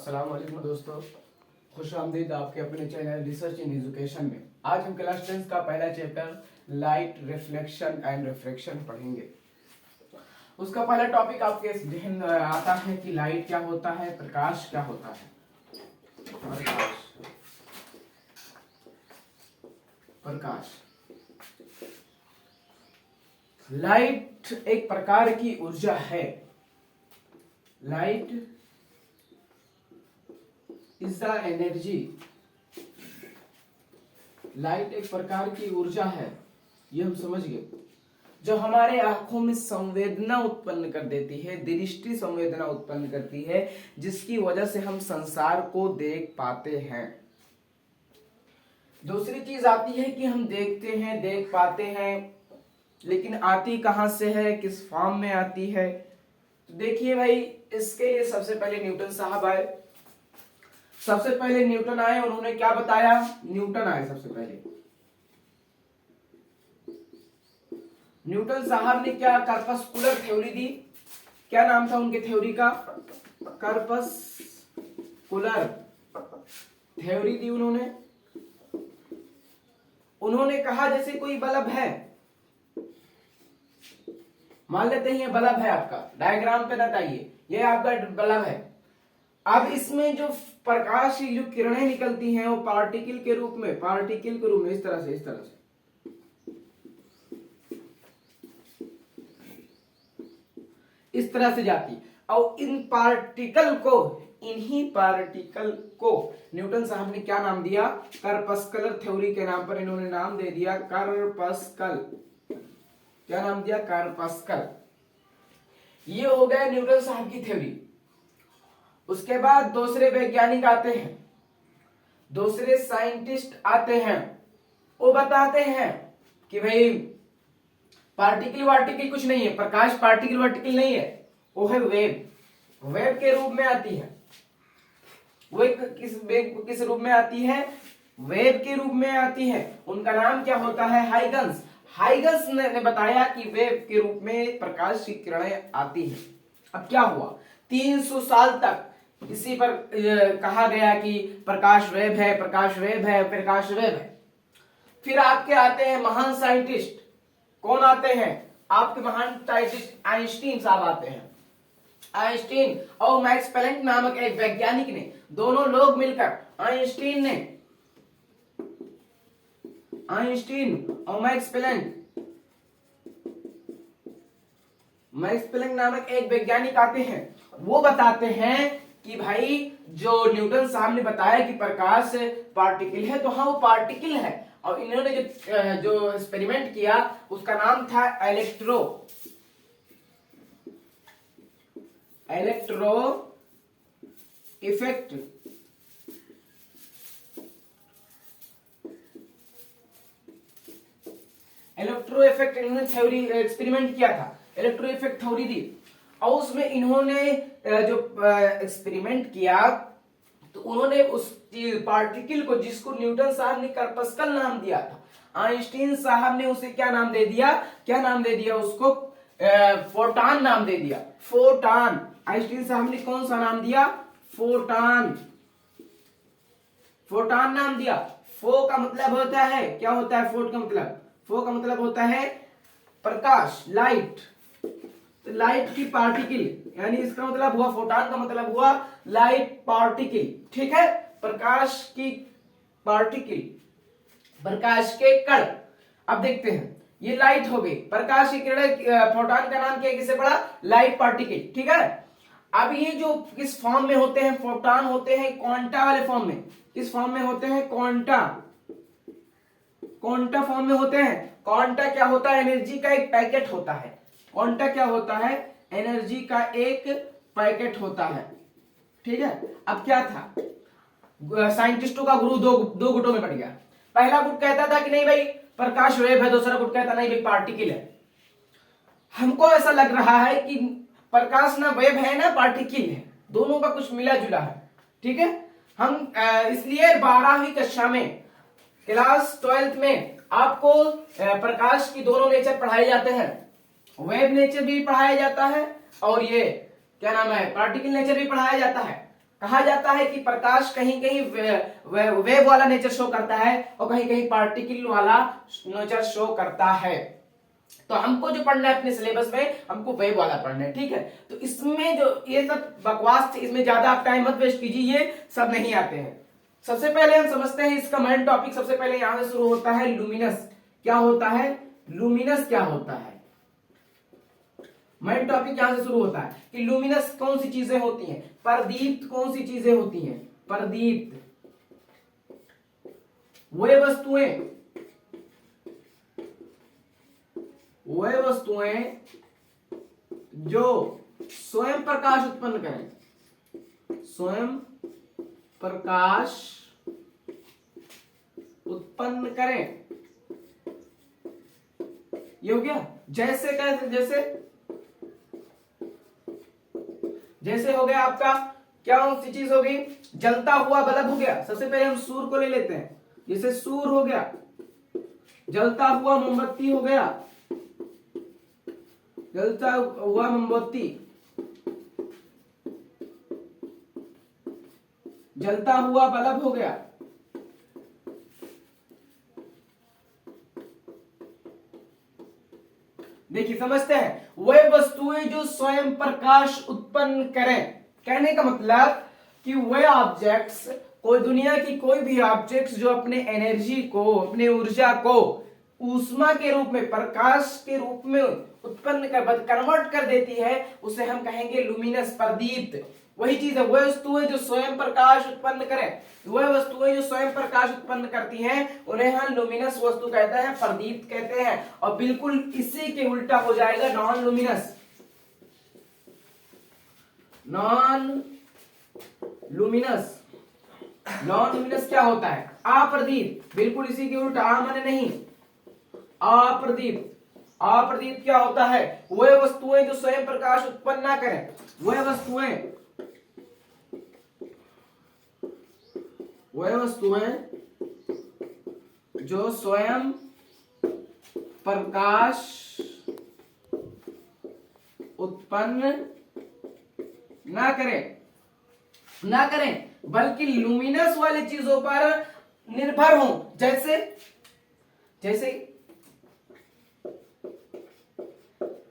अस्सलाम वालेकुम दोस्तों, खुश आमदीद आपके अपने चैनल रिसर्च इन एजुकेशन में। आज हम क्लास 10 का पहला chapter light reflection and refraction पढ़ेंगे। उसका पहला टॉपिक आपके ध्यान आता है कि लाइट क्या होता है, प्रकाश क्या होता है। प्रकाश लाइट एक प्रकार की ऊर्जा है। Light is the energy. Light एक प्रकार की ऊर्जा है, ये हम समझ गए, जो हमारे आंखों में संवेदना उत्पन्न कर देती है, दृष्टि संवेदना उत्पन्न करती है, जिसकी वजह से हम संसार को देख पाते हैं। दूसरी चीज आती है कि हम देखते हैं, देख पाते हैं, लेकिन आती कहां से है, किस फॉर्म में आती है। तो देखिए भाई, इसके लिए सबसे पहले न्यूटन साहब आए। सबसे पहले न्यूटन आए, उन्होंने क्या बताया? न्यूटन आए सबसे पहले। न्यूटन साहब ने क्या कर्पस्कुलर थ्योरी दी। क्या नाम था उनके थ्योरी का? कर्पस्कुलर थ्योरी दी उन्होंने। उन्होंने कहा जैसे कोई बल्ब है, मान लेते हैं ये बल्ब है, आपका डायग्राम पे बताइए, ये आपका बल्ब है। अब इसमें जो प्रकाश की जो किरणें निकलती हैं वो पार्टिकल के रूप में इस तरह से इस तरह से जाती। और इन्हीं पार्टिकल को न्यूटन साहब ने क्या नाम दिया? कर्पस्कुलर थ्योरी के नाम पर इन्होंने नाम दे दिया कर्पस्कल। क्या नाम दिया? कर्पस्कल। ये हो गया न्यूटन साहब की थ्योरी। उसके बाद दूसरे वैज्ञानिक आते हैं, दूसरे साइंटिस्ट आते हैं, वो बताते हैं कि भाई पार्टिकल वार्टिकल कुछ नहीं है, प्रकाश पार्टिकल वार्टिकल नहीं है, वो है वेव के रूप में आती है। वो किस रूप में आती है? वेव के रूप में आती है। उनका नाम क्या होता है? हाइगन्स ने बताया कि वेव के रूप में प्रकाश की किरणें आती हैं। अब क्या हुआ? 300 साल तक इसी पर कहा गया कि प्रकाश वेव है। फिर आपके आते हैं महान साइंटिस्ट। कौन आते हैं? आपके महान साइंटिस्ट आइंस्टीन साहब आते हैं। आइंस्टीन और मैक्स प्लैंक नामक एक वैज्ञानिक ने, दोनों लोग मिलकर आइंस्टीन और मैक्स प्लैंक नामक एक वैज्ञानिक आते हैं। वो बताते हैं कि भाई जो न्यूटन साहब ने बताया कि प्रकाश पार्टिकल है, तो हाँ वो पार्टिकल है। और इन्होंने जो एक्सपेरिमेंट किया उसका नाम था इलेक्ट्रो इफेक्ट। इलेक्ट्रो इफेक्ट इन्होंने थ्योरी एक्सपेरिमेंट किया था, इलेक्ट्रो इफेक्ट थ्योरी दी। और उसमें इन्होंने जो एक्सपेरिमेंट किया, तो उन्होंने उस पार्टिकल को, जिसको न्यूटन साहब ने कर्पस्कल नाम दिया था, आइंस्टीन साहब ने उसे क्या नाम दे दिया? उसको फोटॉन नाम दे दिया। फोटॉन। आइंस्टीन साहब ने कौन सा नाम दिया? फोटॉन नाम दिया। फो का मतलब होता है, क्या होता है फो का मतलब होता है प्रकाश, लाइट। लाइट की पार्टिकल, यानी इसका मतलब हुआ, फोटॉन का मतलब हुआ लाइट पार्टिकल। ठीक है, प्रकाश की पार्टिकल, प्रकाश के कण। अब देखते हैं, ये लाइट हो गई, प्रकाश की किरणें, फोटॉन का नाम क्या है, किसे पढ़ा? Light particle. ठीक है, अब ये जो किस फॉर्म में होते हैं? फोटॉन होते हैं क्वांटा वाले फॉर्म में। किस फॉर्म में होते हैं? क्वांटा फॉर्म में होते हैं। क्वांटा क्या होता है? एनर्जी का एक पैकेट होता है। क्वांटा क्या होता है? एनर्जी का एक पैकेट होता है। ठीक है, अब क्या था? साइंटिस्टों का गुरु दो गुटों में बट गया। पहला गुट कहता था कि नहीं भाई प्रकाश वेव है, दूसरा गुट कहता नहीं भाई पार्टिकल है। हमको ऐसा लग रहा है कि प्रकाश ना वेव है ना पार्टिकल है, दोनों का कुछ मिला जुला है। ठीक है, हम इसलिए 12वीं कक्षा में, क्लास 12th में आपको प्रकाश की दोनों नेचर पढ़ाए जाते हैं। वेव नेचर भी पढ़ाया जाता है और ये क्या नाम है, पार्टिकल नेचर भी पढ़ाया जाता है। कहा जाता है कि प्रकाश कहीं कहीं वेव वाला नेचर शो करता है और कहीं कहीं पार्टिकल वाला नेचर शो करता है। तो हमको जो पढ़ना है अपने सिलेबस में, हमको वेव वाला पढ़ना है, ठीक है। तो इसमें जो ये सब बकवास, इसमें ज्यादा आप टाइम मत वेस्ट कीजिए, ये सब नहीं आते हैं। सबसे पहले हम समझते हैं इसका मेन टॉपिक। सबसे पहले यहां से शुरू होता है लुमिनस। क्या होता है? लुमिनस क्या होता है? मेन टॉपिक यहां से शुरू होता है कि लुमिनस कौन सी चीजें होती हैं, प्रदीप्त कौन सी चीजें होती हैं। प्रदीप्त वे वस्तुएं जो स्वयं प्रकाश उत्पन्न करें, स्वयं प्रकाश उत्पन्न करें। ये हो गया। जैसे कैसे? जैसे हो गया आपका, क्या कौन सी चीज हो गई? जलता हुआ बल्ब हो गया। सबसे पहले हम सूर्य को ले लेते हैं, जैसे सूर्य हो गया, जलता हुआ मोमबत्ती हो गया, जलता हुआ मोमबत्ती, जलता हुआ बल्ब हो गया। देखिए समझते हैं, वे वस्तुएं जो स्वयं प्रकाश उत्पन्न करें। कहने का मतलब कि वे ऑब्जेक्ट्स, कोई दुनिया की कोई भी ऑब्जेक्ट्स जो अपने एनर्जी को, अपने ऊर्जा को ऊष्मा के रूप में, प्रकाश के रूप में उत्पन्न कर, कन्वर्ट कर देती है, उसे हम कहेंगे लुमिनस, प्रदीप्त। वही चीज है, वह वस्तुएं जो स्वयं प्रकाश उत्पन्न करें, वह वस्तुएं जो स्वयं प्रकाश उत्पन्न करती हैं, उन्हें हम लुमिनस वस्तु कहते हैं, प्रदीप्त कहते हैं। और बिल्कुल इसी के उल्टा हो जाएगा non luminous. Non luminous, non luminous क्या होता है? अप्रदीप्त। बिल्कुल इसी के उल्टा, आ माने नहीं, अप्रदीप्त। अप्रदीप्त क्या होता है? वह वस्तुएं जो स्वयं प्रकाश उत्पन्न ना करें, वह वस्तुएं जो स्वयं प्रकाश उत्पन्न ना करें बल्कि लुमिनस वाली चीजों पर निर्भर हो।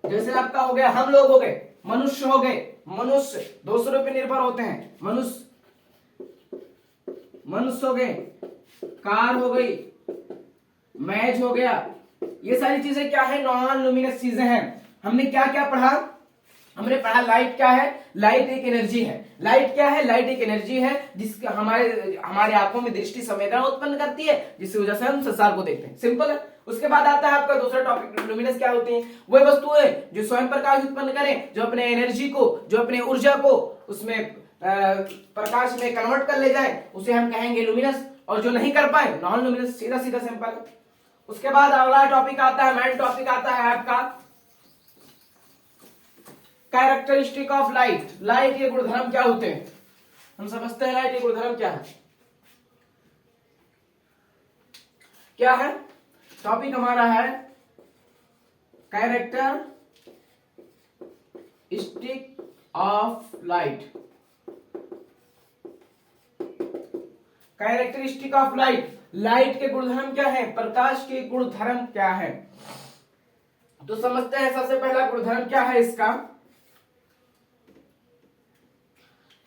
जैसे आपका हो गया, हम लोग हो गए, मनुष्य हो गए। मनुष्य दूसरों पे निर्भर होते हैं। मनुष्य हो गए, कार हो गई, मैच हो गया। ये सारी चीजें क्या है? नॉन लुमिनस चीजें हैं। हमने क्या क्या पढ़ा? हमने पढ़ा लाइट क्या है? लाइट एक एनर्जी है। लाइट क्या है? लाइट एक एनर्जी है जिसका हमारे आंखों में दृष्टि संवेदना उत्पन्न करती है, जिसकी वजह से हम संसार को देखते हैं। सिंपल है। उसके बाद आता है आपका दूसरा टॉपिक, लुमिनस क्या होती है? वह वस्तुएं जो स्वयं प्रकाश उत्पन्न करें, जो अपने एनर्जी को, जो अपने ऊर्जा को उसमें प्रकाश में कन्वर्ट कर ले जाए, उसे हम कहेंगे लुमिनस। और जो नहीं कर पाए, नॉन लुमिनस। सीधा सीधा सिंपल। उसके बाद अगला टॉपिक आता है, मेन टॉपिक आता है आपका कैरेक्टरिस्टिक ऑफ लाइट। लाइट के गुणधर्म क्या होते हैं? हम समझते हैं लाइट के गुणधर्म क्या है। क्या है टॉपिक हमारा? है characteristic of light. Characteristic of light, light के गुणधर्म क्या है? प्रकाश के गुणधर्म क्या है? तो समझते हैं सबसे पहला गुणधर्म क्या है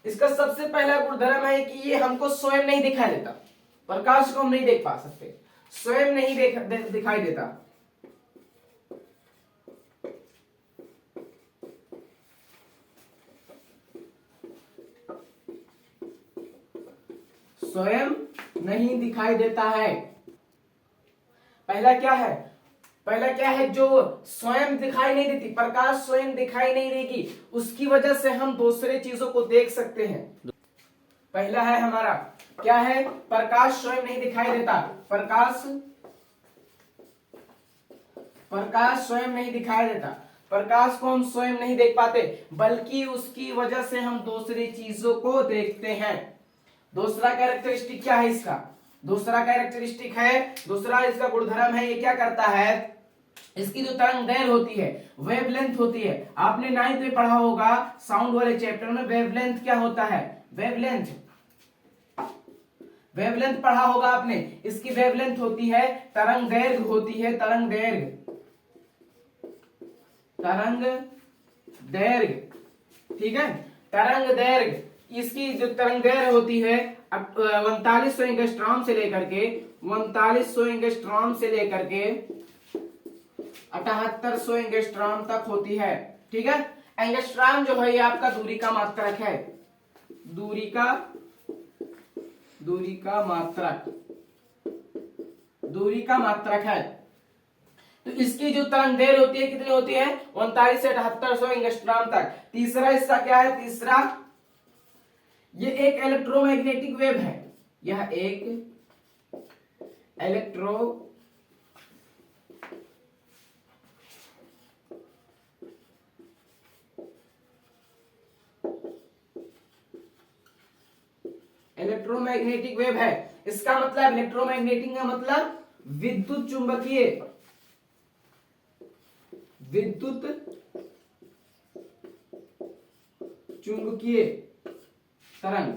इसका सबसे पहला गुणधर्म है कि ये हमको स्वयं नहीं दिखाई देता। प्रकाश को हम नहीं देख पा सकते, स्वयं नहीं दिखाई देता। स्वयं नहीं दिखाई देता है। पहला क्या है? जो स्वयं दिखाई नहीं देती, प्रकाश स्वयं दिखाई नहीं देगी, उसकी वजह से हम दूसरे चीजों को देख सकते हैं। पहला है हमारा क्या है? प्रकाश स्वयं नहीं दिखाई देता। प्रकाश स्वयं नहीं दिखाई देता। प्रकाश को हम स्वयं नहीं देख पाते, बल्कि उसकी वजह से हम दूसरी चीजों को देखते हैं। दूसरा कैरेक्टरिस्टिक क्या है इसका? दूसरा कैरेक्टरिस्टिक है, दूसरा इसका गुणधर्म है, ये क्या करता है? इसकी जो तरंग दैर्घ्य होती है, वेवलेंथ होती है, आपने 9th में पढ़ा होगा साउंड वाले चैप्टर में, वेवलेंथ क्या होता है, वेवलेंथ वेवलेंथ पढ़ा होगा आपने। इसकी वेवलेंथ होती है, तरंग दैर्घ्य होती है, तरंग दैर्घ्य, तरंग दैर्घ्य, ठीक है, तरंग दैर्घ्य। इसकी जो तरंग दैर्घ्य होती है 3900 एंगस्ट्रॉम से लेकर के 3900 एंगस्ट्रॉम से लेकर के 7800 एंगस्ट्रॉम तक होती है, ठीक है। एंगस्ट्रॉम जो है ये आपका दूरी का मात्रक है, दूरी का मात्रक है। तो इसकी जो तरंग दैर्घ्य होती है कितनी होती है, 39 से 7800 एंगस्ट्रॉम तक। तीसरा हिस्सा क्या है, तीसरा ये एक इलेक्ट्रोमैग्नेटिक वेव है, यह एक इलेक्ट्रोमैग्नेटिक वेव है। इसका मतलब, इलेक्ट्रोमैग्नेटिक का मतलब विद्युत चुंबकीय तरंग,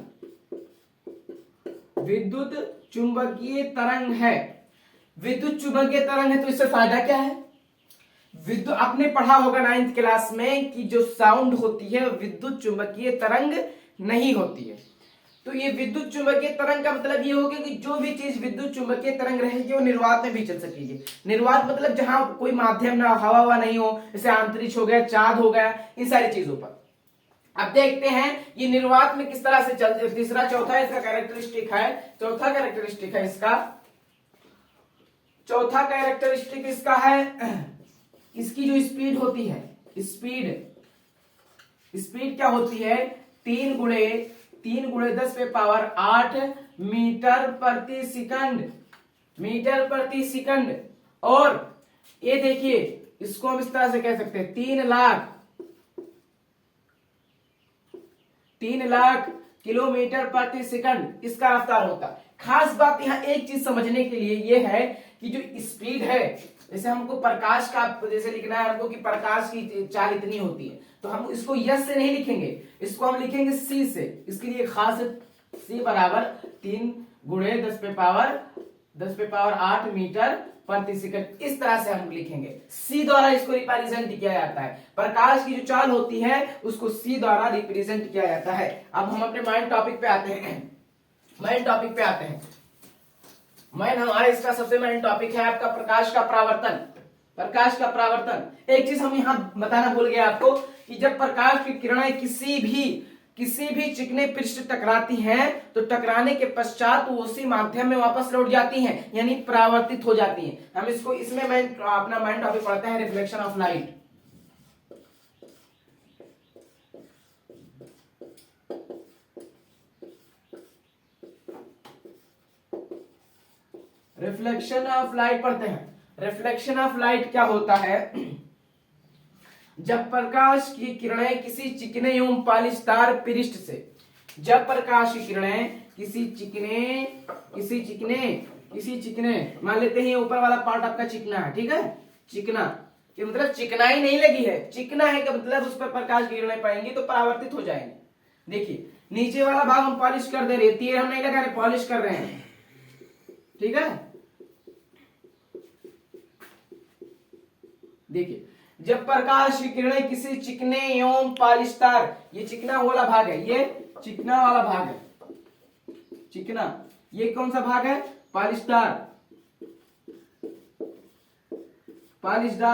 विद्युत चुंबकीय तरंग है। विद्युत चुंबकीय तरंग है तो इससे फायदा क्या है, विद्युत, आपने पढ़ा होगा 9th क्लास में कि जो साउंड होती है विद्युत चुंबकीय तरंग नहीं होती है। तो ये विद्युत चुंबकीय तरंग का मतलब ये होगा कि जो भी चीज विद्युत चुंबकीय तरंग रहेगी वो निर्वात में भी चल सकेगी। निर्वात मतलब जहां कोई माध्यम ना, हवा हवा नहीं हो, जैसे अंतरिक्ष हो गया, चांद हो गया, इन सारी चीजों पर। अब देखते हैं ये निर्वात में किस तरह से चलते। तीसरा चौथा इसका कैरेक्टरिस्टिक है, चौथा कैरेक्टरिस्टिक है इसका, चौथा कैरेक्टरिस्टिक इसका है इसकी जो स्पीड होती है, स्पीड क्या होती है, 3 गुणे 10⁸ मीटर प्रति सेकंड। और ये देखिए इसको हम इस तरह से कह सकते हैं 3 लाख किलोमीटर प्रति सेकंड इसका रफ्तार होता है। खास बात यहां एक चीज समझने के लिए ये है कि जो स्पीड है, जैसे हमको प्रकाश का जैसे लिखना है हमको कि प्रकाश की चाल इतनी होती है, तो हम इसको यस से नहीं लिखेंगे, इसको हम लिखेंगे सी से। इसके लिए खास सी बराबर 3 गुणे 10⁸ मीटर प्रति सेकंड, इस तरह से हम लिखेंगे। सी द्वारा इसको रिप्रेजेंट किया जाता है, प्रकाश की जो चाल होती है उसको सी द्वारा रिप्रेजेंट किया जाता है। अब हम अपने मेन टॉपिक पे आते हैं, हमारा इसका सबसे मेन टॉपिक है आपका प्रकाश का परावर्तन। एक चीज हम यहां बताना भूल गए आपको कि जब प्रकाश की किरणें किसी भी चिकने पृष्ठ टकराती हैं तो टकराने के पश्चात वो उसी माध्यम में वापस लौट जाती हैं, यानी परावर्तित हो जाती हैं। हम इसको इसमें अपना मेन टॉपिक पढ़ते हैं, reflection of light. Reflection of light पढ़ते हैं। रिफ्लेक्शन ऑफ लाइट क्या होता है, जब प्रकाश की किरणें किसी चिकने एवं पालिशदार पृष्ठ से, जब प्रकाश की किरणें किसी चिकने मान लेते हैं ऊपर वाला पार्ट आपका चिकना है, ठीक है, चिकना कि मतलब चिकनाई नहीं लगी है, चिकना है कि मतलब उस पर प्रकाश की किरणें पड़ेंगी तो परावर्तित हो जाएंगे। देखिए नीचे वाला भाग हम पॉलिश कर दे रहे, तीर हम नहीं लगा रहे, पॉलिश कर रहे हैं, ठीक है। देखिए जब प्रकाश की किरणें किसी चिकने एवं पालिशदार, ये चिकना वाला भाग है, ये चिकना वाला भाग है, चिकना, ये कौन सा भाग है, पालिशदार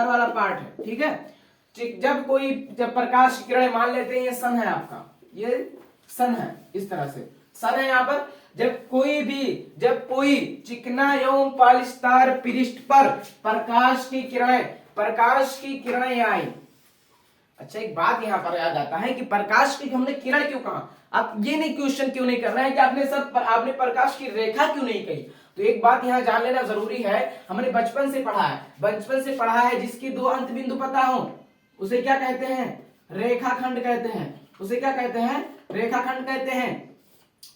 वाला पार्ट है, ठीक है। जब प्रकाश की किरणें, मान लेते हैं ये सन है आपका, ये सन है, इस तरह से सन है यहाँ पर। जब कोई चिकना एवं पालिशदार पृष्ठ पर प्रकाश की किरणें आई। अच्छा एक बात यहां पर याद आता है कि प्रकाश की हमने किरण क्यों कहा, आप ये नहीं क्वेश्चन क्यों नहीं कर रहे हैं कि आपने प्रकाश की रेखा क्यों नहीं कही। तो एक बात यहां जान लेना जरूरी है, हमने बचपन से पढ़ा है जिसकी 2 अंत बिंदु पता हो उसे क्या कहते हैं, रेखाखंड कहते हैं, उसे क्या कहते हैं, रेखाखंड कहते हैं।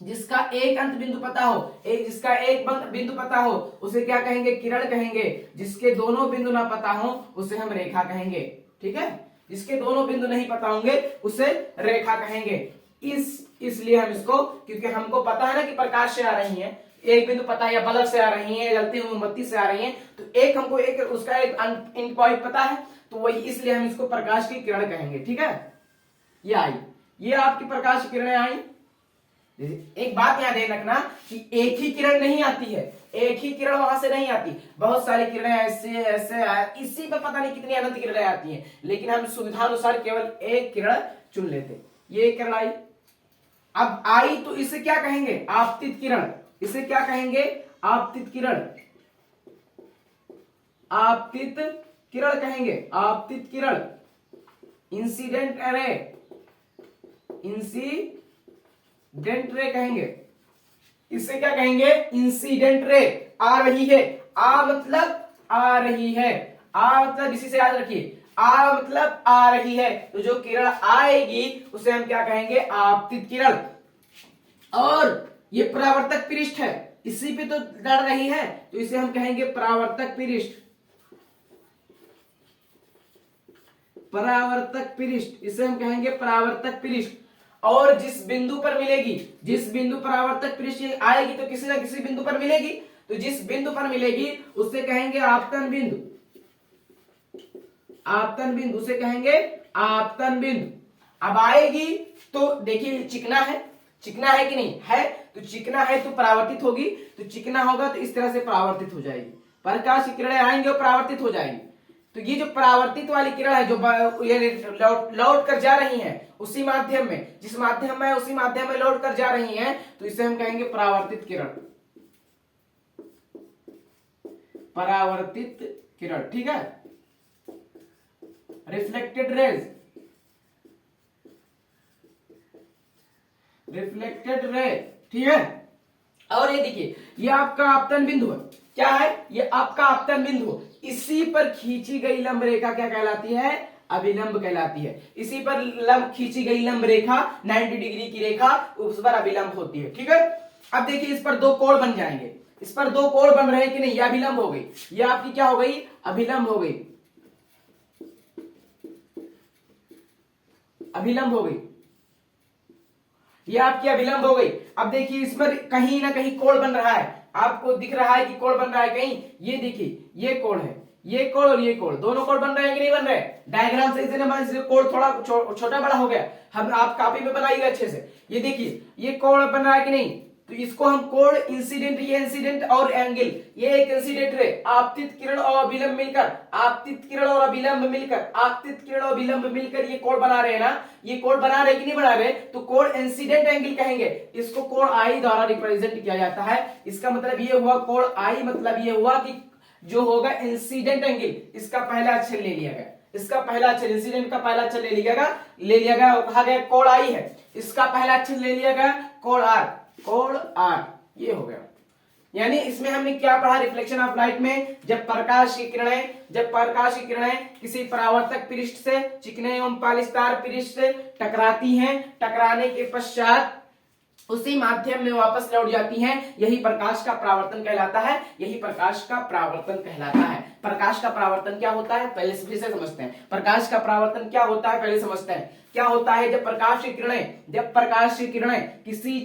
जिसका एक अंत बिंदु पता हो, जिसका एक बिंदु पता हो उसे क्या कहेंगे, किरण कहेंगे। जिसके दोनों बिंदु ना पता हो उसे हम रेखा कहेंगे। ठीक है, जिसके दोनों बिंदु नहीं पता होंगे उसे रेखा कहेंगे। इसलिए हम इसको, क्योंकि हमको पता है ना कि प्रकाश से आ रही है, एक बिंदु पता है, या बल्ब से आ रही है, जलती हुई मोमबत्ती से आ रही है, तो एक हमको एक उसका एक एंड पॉइंट पता है, तो वही इसलिए हम इसको प्रकाश की किरण कहेंगे। ठीक है, ये आई, ये आपकी प्रकाश की किरणें आई। एक बात याद रखना कि एक ही किरण नहीं आती है, एक ही किरण वहां से नहीं आती, बहुत सारी किरणें ऐसे ऐसे इसी पे पता नहीं कितनी अनंत किरणें आती हैं, लेकिन हम सुविधानुसार केवल एक किरण चुन लेते। ये एक किरण आई, अब आई तो इसे क्या कहेंगे, आपतित किरण। इसे क्या कहेंगे, आपतित किरण, आपतित किरण कहेंगे, आपतित किरण। इंसिडेंट रे, इंसिडेंट रे कहेंगे। इसे क्या कहेंगे, इंसिडेंट रे। आ रही है, आ मतलब आ रही है, आ मतलब इसी से याद रखिए, आ मतलब आ रही है, तो जो किरण आएगी उसे हम क्या कहेंगे, आपतित किरण। और ये परावर्तक पृष्ठ है, इसी पे तो लड़ रही है, तो इसे हम कहेंगे परावर्तक पृष्ठ, परावर्तक पृष्ठ, इसे हम कहेंगे परावर्तक पृष्ठ। और जिस बिंदु पर मिलेगी, जिस बिंदु परावर्तक पृष्ठ आएगी तो किसी ना किसी बिंदु पर मिलेगी, तो जिस बिंदु पर मिलेगी उसे कहेंगे आपतन बिंदु, आपतन बिंदु से कहेंगे आपतन बिंदु। अब आएगी तो देखिए चिकना है, चिकना है कि नहीं है, तो चिकना है तो परावर्तित होगी, तो चिकना होगा तो इस तरह से परावर्तित हो जाएगी, प्रकाश की किरणें आएंगे और परावर्तित हो जाएंगी। तो ये जो परावर्तित वाली किरण है, जो ये लौट कर जा रही है उसी माध्यम में, जिस माध्यम में उसी माध्यम में लौट कर जा रही है, तो इसे हम कहेंगे परावर्तित किरण, परावर्तित किरण। ठीक है, रिफ्लेक्टेड रेज, रिफ्लेक्टेड रे। ठीक है, और ये देखिए ये आपका आपतन बिंदु है, क्या है, ये आपका आपतन बिंदु है, इसी पर खींची गई लंब रेखा क्या कहलाती है, अभिलंब कहलाती है। इसी पर लंब खींची गई लंब रेखा 90 डिग्री की रेखा, उस पर अभिलंब होती है। ठीक है, अब देखिए इस पर दो कोण बन जाएंगे, इस पर दो कोण बन रहे हैं कि नहीं, ये अभिलंब हो गई, ये आपकी क्या हो गई, अभिलंब हो गई, अभिलंब हो गई, ये आपकी अभिलंब हो गई। अब देखिए इस पर कहीं ना कहीं कोण बन रहा है, आपको दिख रहा है कि कोण बन रहा है कहीं, ये देखिए ये कोण है, ये कोण और ये कोण, दोनों कोण बन रहे हैं कि नहीं बन रहे, डायग्राम सही से ना, कोण थोड़ा छोटा बड़ा हो गया, हम आप कॉपी में बनाइएगा अच्छे से। ये देखिए ये कोण बन रहा है कि नहीं, तो इसको हम कोण इंसिडेंट, ये इंसिडेंट और एंगल, ये एक इंसिडेंट रे, आपतित किरण और अभिलंब मिलकर, आपतित किरण और अभिलंब मिलकर, आपतित किरण और अभिलंब मिलकर ये कोण बना रहे हैं ना, ये कोण बना रहे कि नहीं बना रहे, तो कोण इंसिडेंट एंगल कहेंगे। इसको कोण आई द्वारा रिप्रेजेंट किया जाता है। इसका मतलब ये हुआ कोण आई, मतलब ये हुआ कि जो होगा इंसिडेंट एंगल, इसका पहला अक्षर ले लिया गया, इसका पहला अक्षर इंसिडेंट का पहला अक्षर ले लिया गया, कहा गया कोण आई है, इसका पहला अक्षर ले लिया गया कोण आर, कोण आर, ये हो गया। यानी इसमें हमने क्या पढ़ा, रिफ्लेक्शन ऑफ लाइट में जब प्रकाश की किरणें किसी परावर्तक पृष्ठ से, चिकने एवं पालिस्तार पृष्ठ से टकराती हैं, टकराने के पश्चात उसी माध्यम में वापस लौट जाती हैं, यही प्रकाश का परावर्तन कहलाता है, यही प्रकाश का परावर्तन कहलाता है। प्रकाश का परावर्तन क्या होता है, पहले से समझते हैं। प्रकाश का परावर्तन क्या होता है, पहले समझते हैं। क्या होता है, जब प्रकाश की किरणें किसी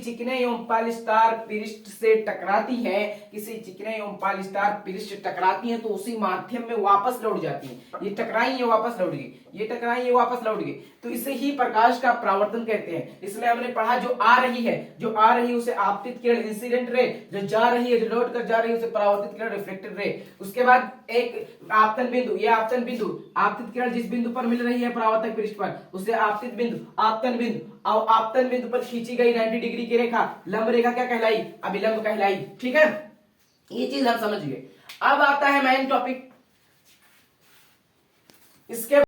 चिकने एवं पालिस्तार पृष्ठ से टकराती है, किसी चिकने एवं पालिस्तार पृष्ठ टकराती हैं, तो उसी माध्यम में वापस लौट जाती हैं। ये टकराई, ये वापस लौट गई, ये टकराई, ये वापस लौट गई, तो इसे ही प्रकाश का परावर्तन कहते हैं। इसमें हमने पढ़ा जो आ रही है उसे आपतित किरण, इंसिडेंट रे, जो जा रही है, जो लौट कर जा रही है, उसे परावर्तित किरण, रिफ्लेक्टेड रे। उसके बाद एक आपतन बिंदु, ये आपतन बिंदु, आपतित किरण जिस बिंदु पर मिल रही है परावर्तक पृष्ठ पर, उसे आपतित बिंदु, आपतन बिंदु, और आपतन बिंदु पर खींची गई 90 डिग्री की रेखा, लंब रेखा क्या कहलाई, अभिलंब कहलाई। ठीक है, ये चीज हम समझ गए। अब आता है मेन टॉपिक, इसके